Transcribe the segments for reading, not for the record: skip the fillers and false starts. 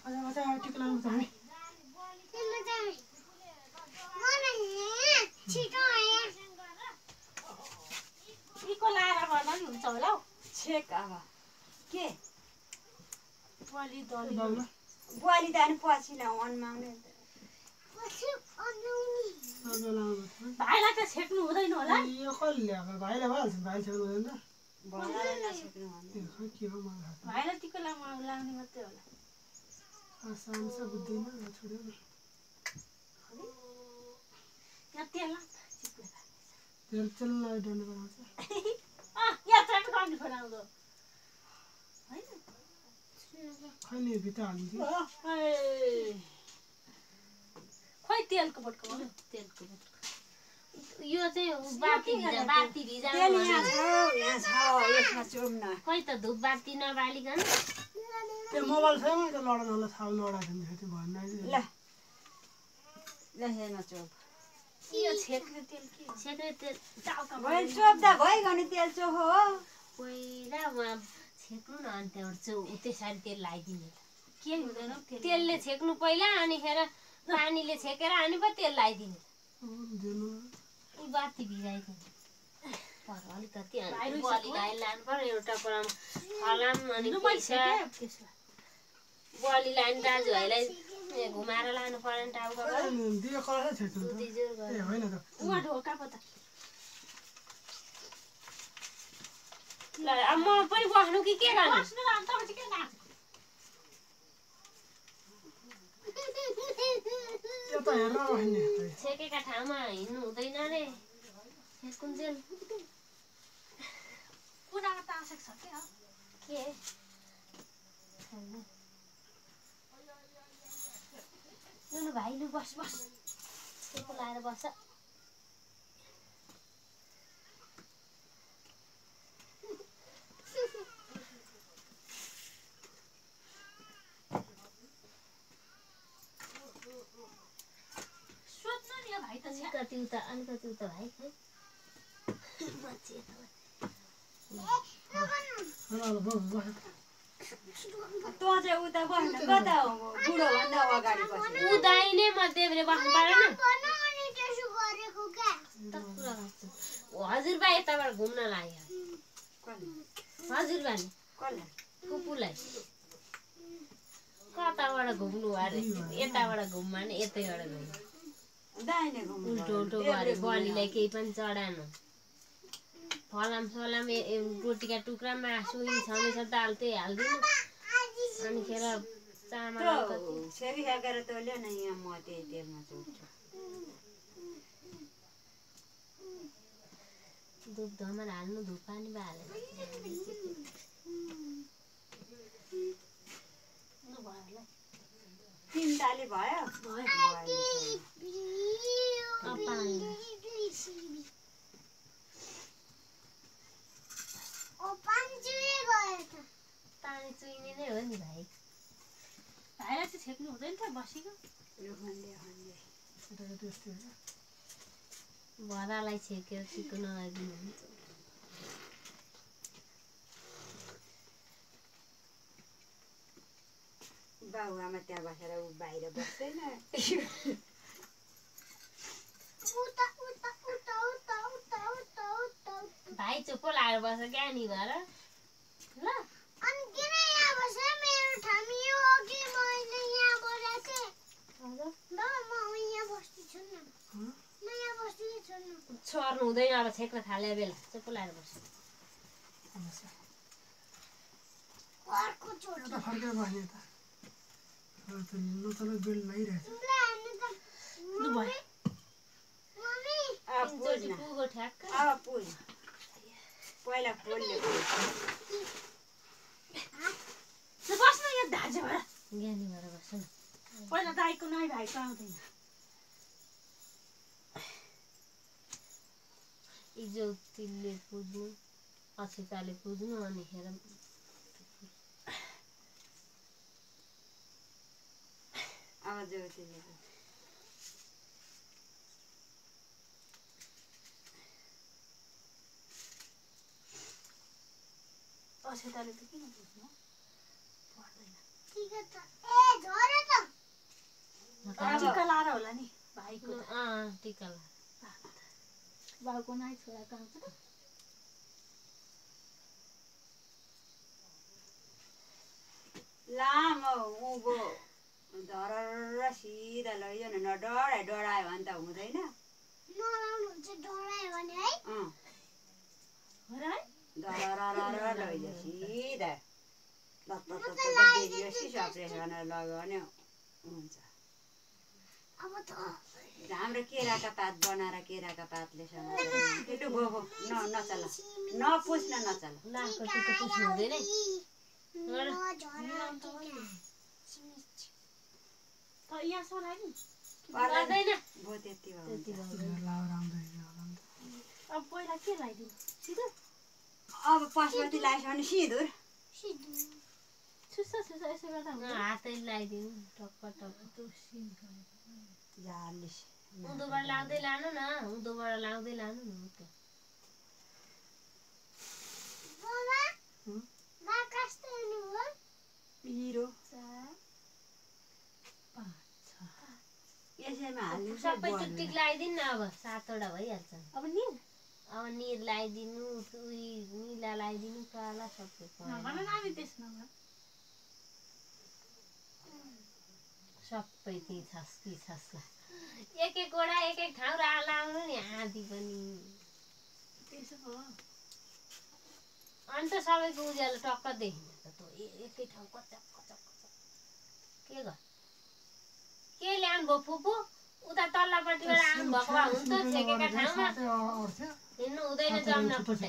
मजा टिक लाउनु त हामी इको लाएर गर्दा नि हुन्छ होला हौ छेक अब के बुवाली दली बुवाली त अनि पछि अनमाउने भाइलाई त छेक्नु हुँदैन होला यो कसले ल्याएको भाइलाई भइहाल्छ भाइले छेक्नु हुँदैन भएर नछेक्नु भने के हो मलाई भाइलाई टिको लाउने मात्रै होला आसान छ बुझ्दैन छोड्यो न यहाँ तेल तेल चल्न डन्नु बनाउँछ यात्रा पनि गर्नु खोलाउँदो होइन खैले भित्र हालिदिन्छ खोइ तेलको बटको तेलको बटको यो चाहिँ बाती भिजा तेल यहाँ छ यसमा चुम्न खोइ त धुप बाती नबालिकन त्यो मोबाइल छैन त लडन होला थाहा लडाएको थियो भन्न ल ल हेर्न चोप यो छेक्ने तेल के छेक्ने तेल टाउका भयो चोप्दा भइगयो नि तेल चोखो हो पहिला उहाँ छेक्नु न अनि त्यहाँबाट त्यसरी तेल लगाइदिने के हुँदैन तेलले छेक्नु पहिला अनि खेर पानीले छेकेर अनि पो तेल लगाइदिने बाती भिजाइदिने पर अलिकति बुवाली गाई लानु पर्यो एउटा कुरामा फलाम अनि पैसा बुवाली लाने दाजुभाइलाई घुमाएर लानु पर्यो नि टाउका ल अब म पनि बस्नु कि के गर्नु छेकेका ठाउँमा हिँड्नु हुँदैन रे कुन्जेल कुनामा तासेको छ के लु भाइ लु बस त्यसको लाएर बस अलिकति उता भाइ खै तँ चाहिँ उता बस्न कता बुढोभन्दा अगाडि बस्नु उदाइने म देब्रे बस्नु परेन हजुरबा यताबाट घुम्न लाग्यो हजुरबा नि फुपूलाई कताबाट घुम्नु अरे यताबाट घुम्नु भने यतैबाट घुम्नु उल्टो उल्टो गरे बलीलाई केही पनि चढानु फलाम सलाम रोटीका टुक्रा मासु छमेछ दाल त्यही हालिदिनु अनि खेर चामल सेरी खाएर तैँले न यहाँ म त्यही तेलमा चुट्छु धुप धमन हाल्नु धुप पानी हालेर तिन ताली भयो पानी चुइने नै हो नि भाइ भाइलाई चाहिँ छेक्नु हुँदैन थियो बसेको भरालाई छेकेर चिको नलाइदिनु हुन्छ बाबुआमा त्यहाँ बसेर ऊ बाहिर बस्दैन भाइ चुप्पो लाएर बस्छ क्या नि घर ल सर्नु हुँदैन अब छेक्न थाले बेला चुप्पो लाएर बस्छ पुगो ठ्याक्क पहिला खोल्ने बस्न यो दाजुबाट ज्ञानी भएर बस्छ न पहिला दाइको नाइ भाइको आउँदैन इज्जतले पुज्नु अक्षताले पुज्नु अनि हेर अक्षताले त किन पुज्नु पर्दैन टिका ला बाउको नाइ छोरा कहाँ छ लामो उँभो धरर सिधा लैजाउन न डढायो भने त हुँदैन नलाउनुहुन्छ डरायो भने है हो र धरर लैजा सिधा लत्तसी सप्रेसन लगाउने हुन्छ अब त हाम्रो केराका पात बनाएर केराका पातले केटो गो नचला नपुस्न नचला लाको टिका पुस्नु हुँदैन त यहाँ सोलाइ पर्दैन भो त्यति भयो त्यति भयो अब पहिला के लगाइदिनु सिधो अब पशुपति लगाएछ भने सिँदुर छुस्सा छुस्सा यसो गर्दा हुन्छ हातै लगाइदिनु टक्क टक्क जालिस उँधोबाट लाउँदै लानु न उँधोबाट लाउँदै लानु न त पिरो यसैमा हाल्नु सबै टुकटिक लगाइदिनु न अब 7 वटा भइहाल्छ अब नि अब निर लगाइदिनु निला लगाइदिनु काला सबै भन नानी त्यसमा सबै त्यही छास कि छासला एक वटा एक ठाउँ लाउनु नि आधी पनि त्यसो हो अनि त सबैको उज्यालो टक्क देखिन्छ त एकै ठाउँ कचक कचक कचक के के ल्याउनु भयो फुपू उता तल्लापट्टिबाट आउनु भएको भए हुन्छ छेकेका ठाउँमा हिँड्नु हुँदैन जम्न फुटे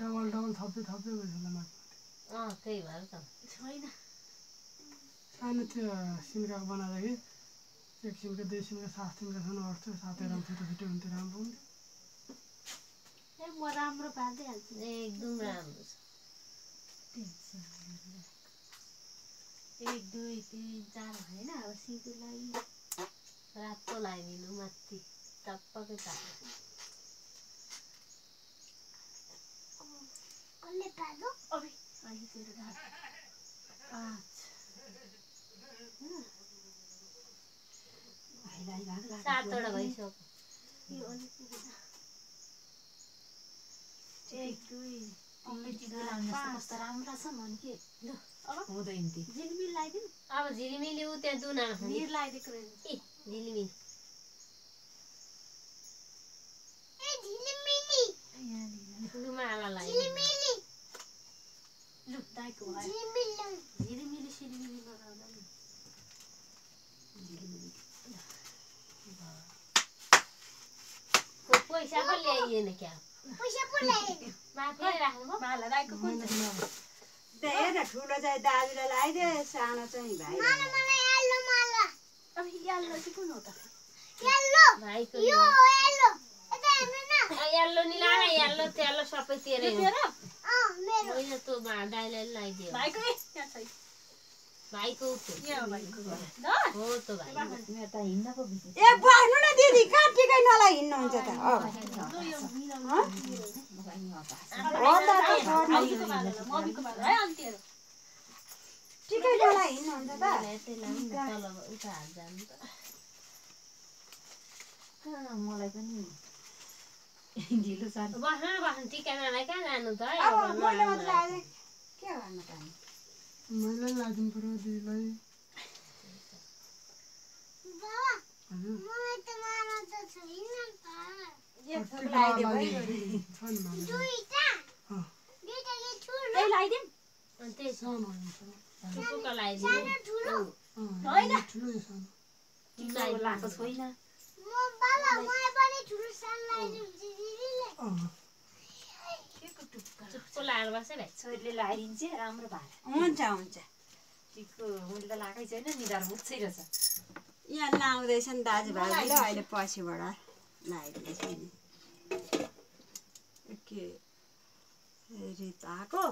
डबल थप्दै गयो होला माथि त्यही भएर त छैन सानो त्यो सिन्का बनाएर कि 1 सिन्का 2 सिन्का 7 सिन्कासम्म अर्थ्यो 7 राम्रो छिटो हुन्थ्यो राम्रो हुन्थ्यो म राम्रो पार्दै हाल्छु एकदम राम्रो छ 1 2 3 4 हैन अब सिधोलाई रातो लगाइदिनु माथि टप्पकै तातो कसले पादो अबे अहिले तेरो दादा 7 वटा भइसक्यो यो अलिक 1 2 कस्तो राम्रो छ मन के अब हुँदैन ती झिलिमिली लगाइदिनु अब झिलिमिली उ त्यहाँ दुना निर लगाइदिएको रहेछ ए झिलिमिली ठुलोमा आला लगाइदिनु लु दाइको झिलिमिली सिलिमिली लगाउँदा नि पैसा पो ल्याइएन क्या पैसा पो ल्याएन माथि राख्नु माला दाइको कुन त्यही हेर ठुलो चाहिँ दाजुले लगाइदिए सानो चाहिँ भाइ मलाई येल्लो माला अब येल्लो चाहिँ कुन हो त भाइको यो येल्लो यता हेर्नु न येल्लो नि लाग येल्लो तेल्लो सबै तेरै हो मेरो होइन त दाइलाई लगाइदियो भाइको यहाँ छ भाइको यहाँ भाइको हो त भाइ ए बस्नु न दिदी कहाँ टिकै नलाई हिँड्नुहुन्छ त मम्मीको बाल है अन्तिहरू टिकै नलाई हिँड्नुहुन्छ त उता हात जानु त मलाई पनि बस्नु टिकानालाई कहाँ जानु त अब मैले मात्र आए के गर्नु त मैले लादिनु पर्यो दिदीलाई हजुर त्यही सानो ठुलोको लगाइदिनु ठुलो सानो लगाएको छैन चुप्पो लगाएर बस्छ भाइ छोरीले लगाइदिन्छ राम्रो भएर हुन्छ हुन्छ टिकको मैले त लगाएकै छैन निधार मुच्छै रहेछ यहाँ लाउँदैछ नि दाजुभाइले अहिले पछिबाट लगाइदिँदैछ नि के रिताको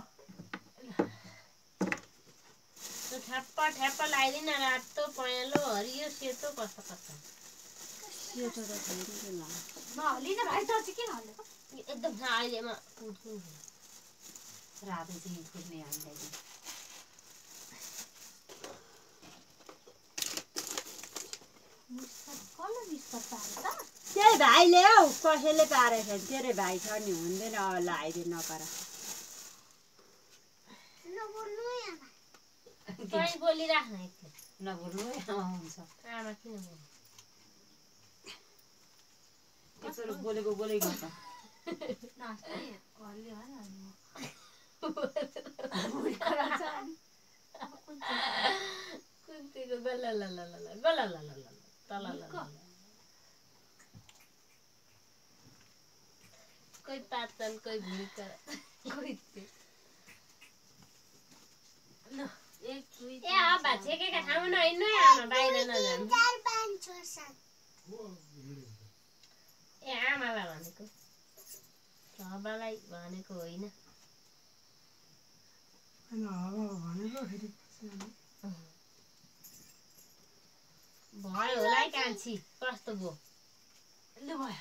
ठ्याप्प ठ्याप्प लगाइदिन रातो पहेँलो हरियो सेतो कस्तो कस्तो सेतो त छैन नहलिन भाइ त चाहिँ किन हल्लेको एकदम अहिलेमा रातो चाहिँ फुट्ने हामीलाई कसले बिस्तर पारे त त्यही भाइले हौ कसैले पारेछ तेरो भाइ छ नि हुँदैन अब ल आइदिए नकर तै बोलिराख्न एकखेप नबोल्नु है हुन्छ आमा किन बोल्नु त्यसरी बोलेको बोलेको त नाच्दै हल्ले भन अनि कुन्तीको गला ला ला ला गला ला ला ला तला ला ला कोही पातल कोही भुइका कोही ल 1 2 ए अब छेकेका ठाउँमा नहिँड्नु है आमा बाहिर नजानु 4 5 6 7 ए आमालाई भनेको बाबालाई भनेको होइन होइन हावा भनेको फेरि पछि भयो होला है कान्छी कस्तो भयो ल भयो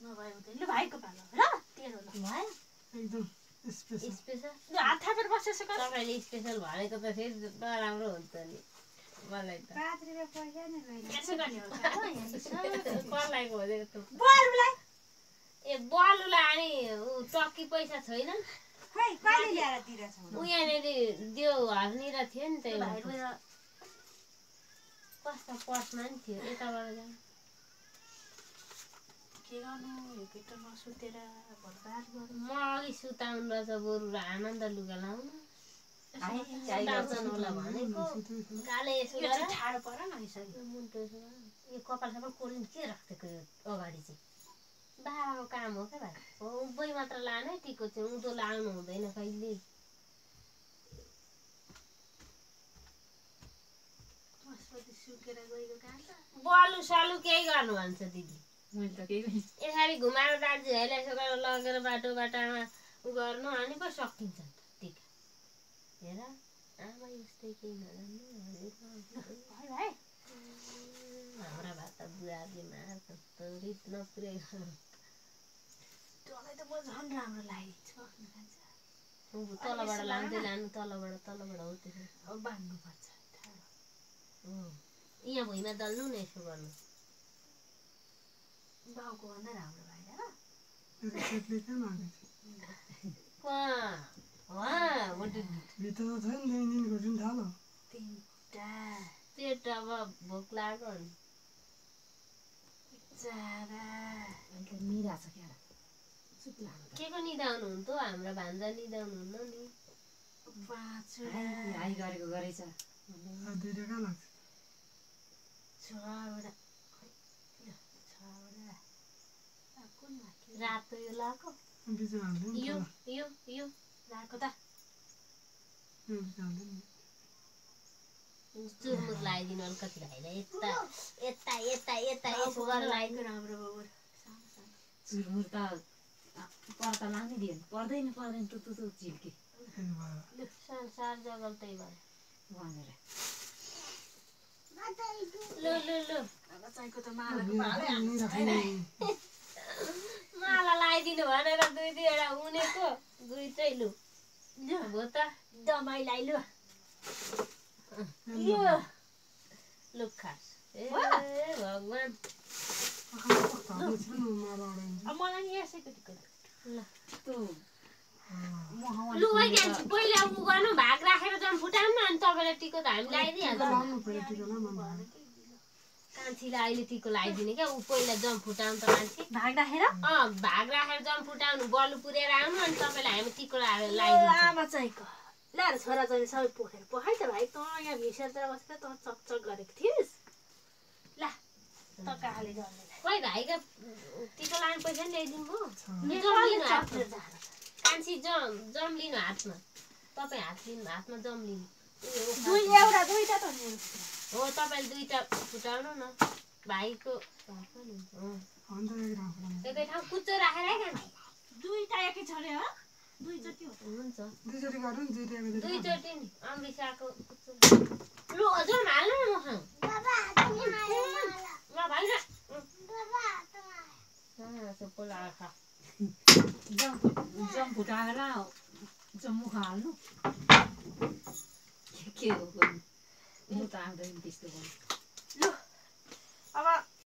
नभए हुँदैन ल भाइको पालो ल तेरो ल भयो एकदम स्पेसल स्पेसल ल हात थापेर बसेछ कर तपाईँले स्पेसल भनेको त फेरि नराम्रो हुन्छ नि मलाई त 5 रुपैयाँ पैसा नै लैन यसो गर्ने हो कसलाई खोजेको त बलुलाई ए बलुलाई अनि ऊ टक्की पैसा छैन खै कहिले ल्याएर दिरहेछौ ऊ यहाँनिर त्यो हर्निर थियो नि त्यही भाइ भएर। कस्तो पर्समा नि थियो यताबाट जानु के गर्नु यो केटा नसुतेर भरबार गर्नु म अघि सुताउनु रहेछ बरु र आनन्द लुगा लाउनु सुताउँछन् होला भनेको गाले यसो यो गरेर चाहिँ ठाडो पर न यसरी मुन्टो यसो गरेर यो कपाल सबै कोलिन के राख्दिएको यो अगाडि चाहिँ बाबाको काम हो क्या भाइ हो उभै मात्र लाने टिको चाहिँ उँधो लाउनु हुँदैन कहिले मस्पति सुकेर गएको कहाँ त बलु सलु केही गर्नु भन्छ दिदी मैले त केही पनि यसरी घुमाएर दाजुभाइलाई यसो गरेर लगेर बाटोमा उ गर्नु अनि पो सकिन्छ नि त टिका हेर आमा यस्तै केही नजान्नु भाइ भाइ हाम्रा भात त बुढाले मार्छ त रित नपुरै तँलाई त म झन् राम्रो लाग्यो तलबाट लाँदै लानु तलबाट हो त्यसो अब बाँध्नुपर्छ ठाडो यहाँ भुइँमा दल्नु न यसो गर्नु बाउको भन्दा राम्रो भाइ होइन मेरो केटले क्या मागेको भित्र त छैन 2 दिनको जुन थालो 3टा पेट अब भोक लाग्यो नि 4 निरा छ क्या सुत लाग्यो के को निदाउनु हुन्थ्यो हाम्रो भान्जा निदाउनु हुन्न नि 5वटा हाई गरेको गरेछ 2 कहाँ लाग्छ 6वटा 6वटा कुन माथि रातो यो लाको बिचमा हाल्दैन यो राको त बिचमा हाल्दैन चुरमुर लगाइदिनु अलिकति भाइलाई यता यता यता यता यसो गरेर लगाइदिनु राम्रो बाबु सानो सानो चुरमुर त पर्दा लाग्नै दिएन पर्दैन टु झिल्के फेरि भयो संसार जगल त्यही भयो भनेर लु लु लु अब चाहिँको त मालाको भालै माला लगाइदिनु भनेर 2-2वटा उनेको 2 चाहिँ लु हो त दमाईलाई लु यो लु खास ए भगवान् अब मलाई नि यसैको टिको ल त्यो लु है कान्छी पहिला उ गर्नु भाग राखेर जम फुटाउनु न अनि तपाईँलाई टिको त हामी लगाइदिइहाल्छौँ कान्छीलाई अहिले टिको लगाइदिने क्या ऊ पहिला जम फुटाउनु त कान्छी भाग राखेर भाग राखेर जम फुटाउनु बलु पुरेर आउनु अनि तपाईँलाई हामी टिको लगाइदिन्छौँ आमा चाहिँको ल छोरा चाहिँ सबै पोखेर पोखाइ त भाइ तँ यहाँ भिसेर बसेर तँ चकचक गरेको थिइस् ल त कहाँले गर्ने खोइ भाइको टिको लाने पैसा नि ल्याइदिनु भयो कान्छी जम लिनु हातमा तपाईँ हातमा जम लिनु दुईटा त हो तपाईँले 2टा फुटाउनु न भाइको एकै ठाउँ कुच्चो राखेर है कान्छी दुईटा एकै छले हो दुईचोटि हो हुन्छ दुईचोटि गर्नु नि 2चोटि नि अमृताको कुच्चो लु हजुर हाल्नु न म खाउँ ल भाइ सबको लगाएर खा जम फुटाएर जम्मु हाल्नु के हो गर्नु म त आउँदैन त्यस्तो गर्नु